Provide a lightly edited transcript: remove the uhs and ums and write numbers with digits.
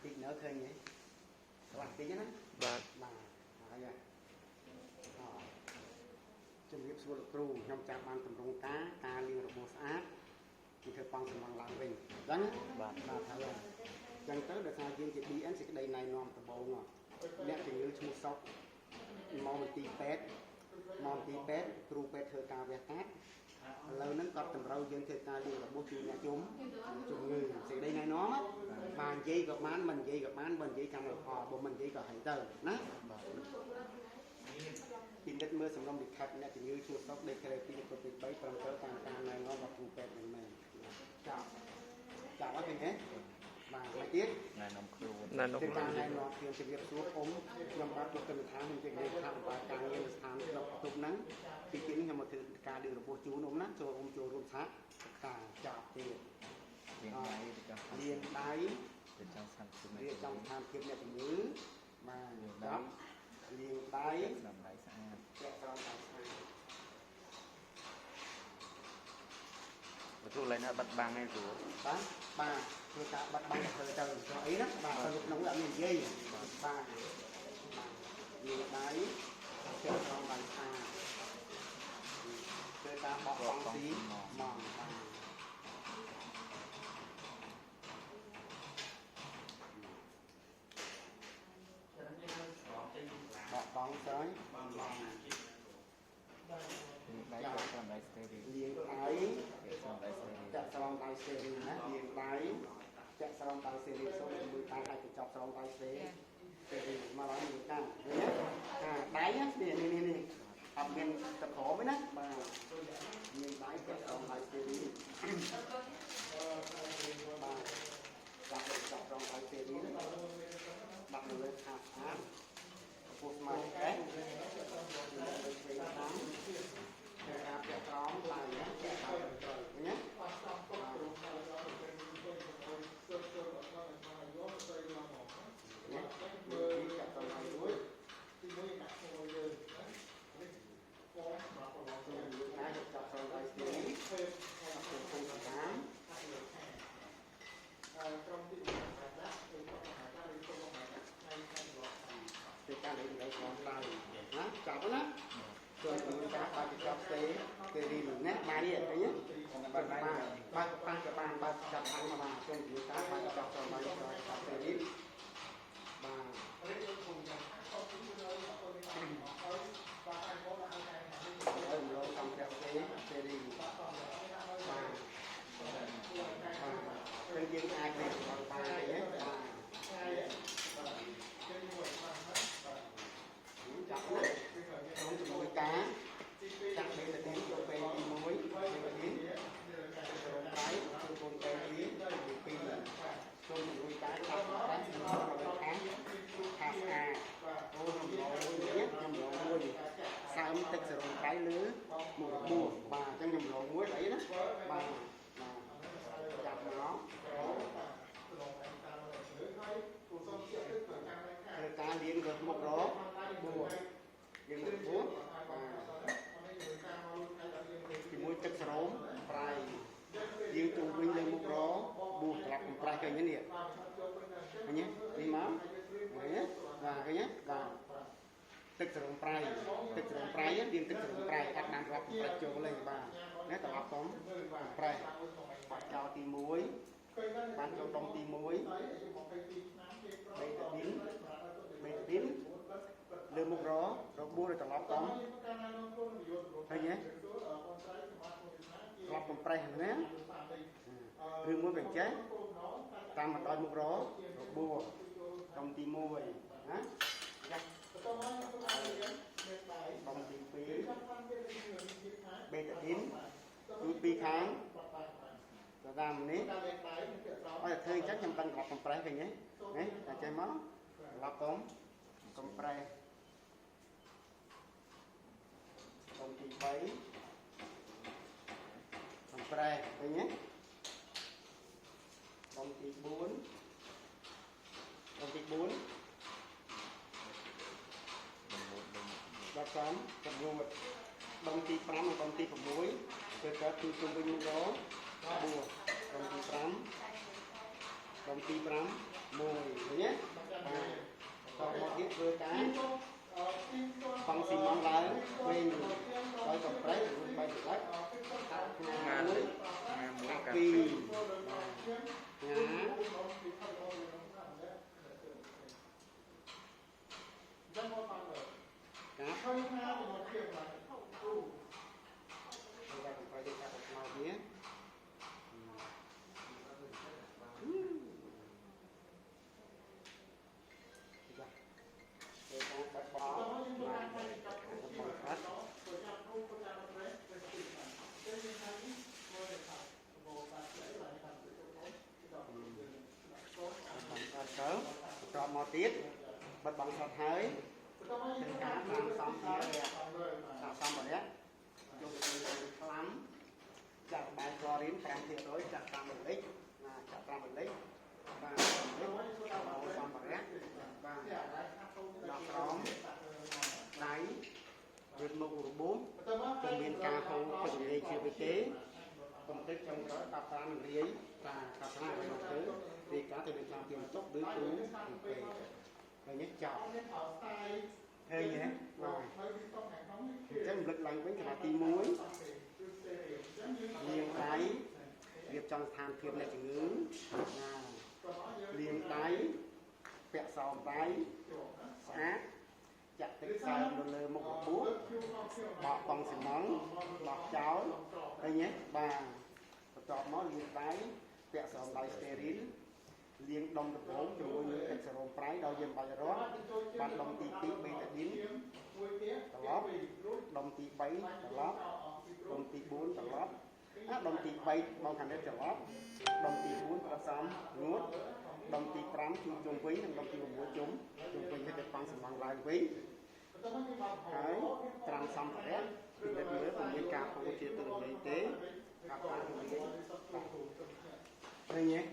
តិចនៅឃើញទេខ្លះតិចណាបាទហើយជំរាបសួរលោកគ្រូខ្ញុំចាំបានតម្រង់ការលាងរបួសស្អាតពីធ្វើប៉ង់សំឡងឡើងវិញអញ្ចឹងបាទហើយអញ្ចឹងទៅដោយសារយើងជា DN សេចក្តីណែនាំដំបូងអ្នកជំងឺឈ្មោះសុកមកមន្ទីរពេទ្យគ្រូពេទ្យធ្វើការវះកាត់ឥឡូវហ្នឹងគាត់តម្រូវយើងធ្វើការលាងរបួសជូនអ្នកជំងឺសេចក្តីណែនាំបាននិយាយក៏បានមិននិយាយក៏បានបើនិយាយចាំឲ្យផលបើមិននិយាយក៏ហើយទៅណាពិនិត្យមើលសំណុំលិខិតអ្នកជំងឺឈ្មោះសុកដេកក្រេ2 3 ត្រឹមត្រូវតាមការណែនាំរបស់គ្រូពេទ្យហ្នឹងមែនចាប់អត់ឃើញទេបាទមកទៀតណែនាំខ្លួនណែនាំខ្លួនខ្ញុំជម្រាបសួរខ្ញុំបាទបុគ្គលិកខាងខ្ញុំជាលេខាបបាលការងារស្ថានភាពបន្ទប់ហ្នឹងទីនេះខ្ញុំមកធ្វើការលាងរបួសជូនណាចូលរួមសហការចាប់ទៀតលាងដៃទៅចង់ស្ថានភាពអ្នកជំងឺបាទចាប់លាងដៃស្រោមដៃស្អាតបើទូឡើងបាត់បាំងឯងគ្រូបាទធ្វើការបាត់បាំងធ្វើទៅអីណាបាទទៅក្នុងអត់មាននិយាយបាទលាងដៃស្រោមដៃស្អាតធ្វើការបោះបង់ស៊ីមកបាទបោះបង់ស្អីដៃចូលតាមដៃស្ទេរីលាងដៃចាក់ស្រោមដៃស្ទេរីណាលាងដៃចាក់ស្រោមដៃស្ទេរីចូលជាមួយដៃឲ្យទៅចាប់ស្រោមដៃស្ទេរីមកឡើងមួយកាន់ឃើញទេដៃនេះអត់មានតក្រមទេណាបាទលាងដៃចាក់ស្រោមដៃស្ទេរីបាទចាប់ស្រោមដៃស្ទេរីដាក់នៅលើខាងស្អាតពុះស្មារតីលើឆ្វេងខាងការពាក់ក្រោមឡើងណាចាក់ត្រូវណាមើលចាក់ទៅហើយមួយទីមួយដាក់ចូលយើងណានេះបងសម្រាប់ប្រឡងទៅយើងអាចចាប់ទៅហើយស្ទីពេលក្នុងពុំតាមក្រុមទី1ដាក់ទៅក្រុមអាហារឬក្រុមអាហារថ្ងៃទៅការលេងនៅក្នុងដៃណាចាប់ណាចូលទៅការបាច់ចាប់ទេរីណាបាននេះអីបាទបាទចាប់ខាងមកបានចូលទៅការបាច់ចាប់ទៅបានចាប់ទេរីបាទហើយលោកសំរាប់ទេរីបាទគឺយើងអាចទៅបានទេណាចាប់ក្នុងជាមួយការចាក់មេតាឌីនចូលពេលទី1មេតាឌីនចូលដៃចូលកូនពេលទី2ចូលជាមួយការចាប់ដៃចូលខាងស្អាតអូខ្ញុំរងមួយសើមទឹកសរងដៃលើមួយរបួសបាទអញ្ចឹងខ្ញុំរងមួយអីណាបាទចាប់មកការលាងរត់មុខរបួសយើងរបួសជាមួយទឹកសរោមប្រៃយើងជុំវិញលើមុខរបួសក្រាបកំប្រៃឃើញទេនេះឃើញទេនេះមកឃើញទេបាទឃើញទេបាទទឹកសរោមប្រៃលាងទឹកសរោមប្រៃអត់បានរាប់កំប្រៃចូលទេបាទណាតអត់កំប្រៃបាត់ចោលទី1បានចូលដុំទី1បេតាឌីនលើមុខរបួសឬត្រឡប់កំឃើញទេត្រឡប់កំប្រេះណាឬមួយបញ្ចេះតាមមកដល់មុខរបួសដុំទី1ណាដុំទី2បេតាឌីនគឺពីខាងតាមនេះអត់ធ្វើអញ្ចឹងខ្ញុំដឹងកំប្រេះឃើញទេណាតែចេះមកត្រឡប់កំប្រេះដុំទី3កំប្រេះឃើញទេដុំទី4ដល់ចំចំនួនដុំទី5និងដុំទី6គឺកើតគឺជុំវិញមុខរបួសដុំទី5 đồng tí pram mùi nhé còn một ít vừa cá bằng xì măng lớn bên coi cầm trái bay được đấy ngà kỳ ngá chọn một tiết bật bằng sọt hơi từng cá làm xong thì làm xong rồi đấy dùng lắm chặt bài chlorine càng thiệt đối chặt tam bình lít chặt tam bình lít và đổ xong rồi đấy và đọt róm đáy vượt mục của 4 từng miền ca khâu từng nghề chưa bị chế công tích trong đó tập tan lý và tập tan là một thứ vì cá thì được làm tiền tốt đối cú về nhất chọn hay nhé rồi chắc lực lạnh với cả tí muối liền đáy việc trong than thiệt là chữ ngữ liền đáy vẹn sòm đáy sát chặt tích sai một lơ một bút bọ con xì móng bọ cháo đây nhé bà chọn nó liền đáy vẹn sòm đáy steril liên đông được bốn rồi như exeron trái đau dâm bài rót ban đông tí beta dín lót đông tí bảy lót đông tí 4 lót đông tí 7 bao thành đất lót đông tí 4 là xong nuốt đông tí 5 chung quý đông tí 6 chung quý hết được bằng sự bằng lại quý đấy trăng xong rồi đấy thì đất nữa còn những ca không có chia từ y tế các bạn đây nhé